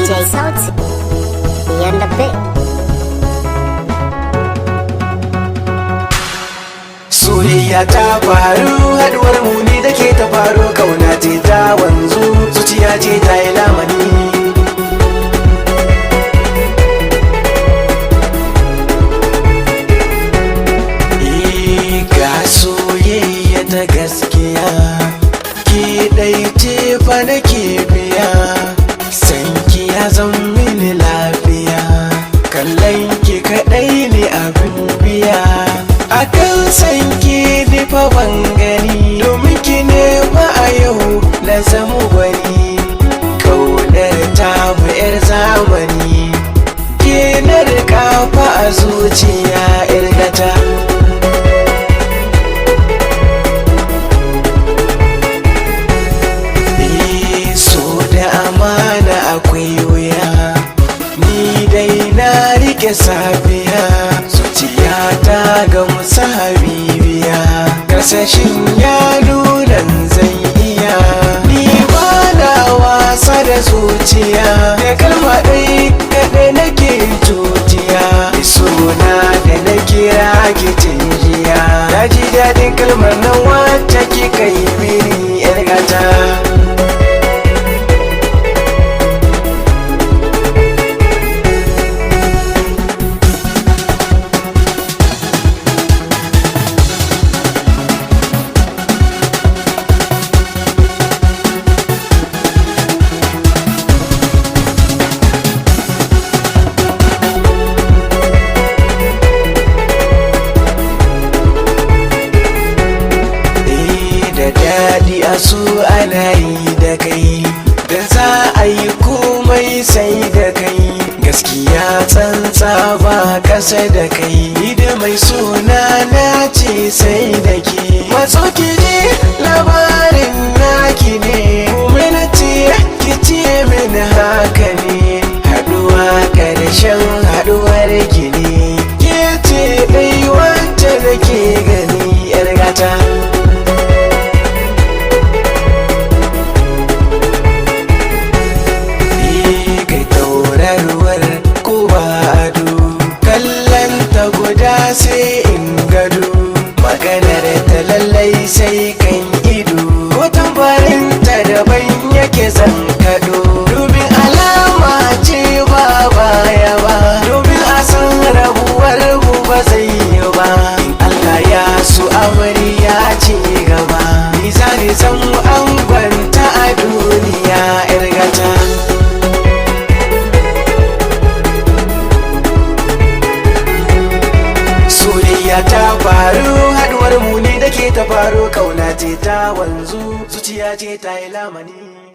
DJ Sauti Beyond the Bit. Soyayya ta faru, haduwar mu ne da ke ta faru, kauna ce ta wanzu, zuciya ce ta yi lamani. Ga soyayya ta gaskiya, ki ɗai ce fa nake biya, sanki ya zan mini lafiya, kallon ki kaɗai ne abin biya. Akan sanki ni fa ban gani, domin ki ne fa a yau na zama gwani. Kaunar ta mu 'yar zamani, ke na riƙa fa a zuciya 'yar gata. Akwai wuya, ni dai na rike safiya, zuciya ta ga musa habibiya, karsashin ya nuna zan iya. Ni ba na wasa da zuciya, da kalma ɗai kaɗai nake tutiya, suna da na kira ki jiya. Na ji daɗin kalmar nan wacce kika yi mini 'yar gata. Daɗi a su ana yi da kai, da za a yi komai sai da kai, gaskiya tsantsa ba ƙasa da kai, da mai suna na ce sai da ke. Matso ki ne labarin naki ne, kuma ce ki ce min haka ne, haɗuwa ƙarshen haɗuwar ki ne, ke ce ɗai wacce nake gani 'yar gata. Sai in gado maganar ta lallai sai kan ido, ko tambarin ta daban yake zan kado, domin alama ce ba baya ba, domin a san rabuwar mu ba zai yi ba. In Allah ya so amarya ce gaba, ni zani san an gwanta a duniya 'yar gata. Ta faru, haduwar mu ne da ke ta faru, kauna ce ta wanzu, zuciya ce ta yi lamani.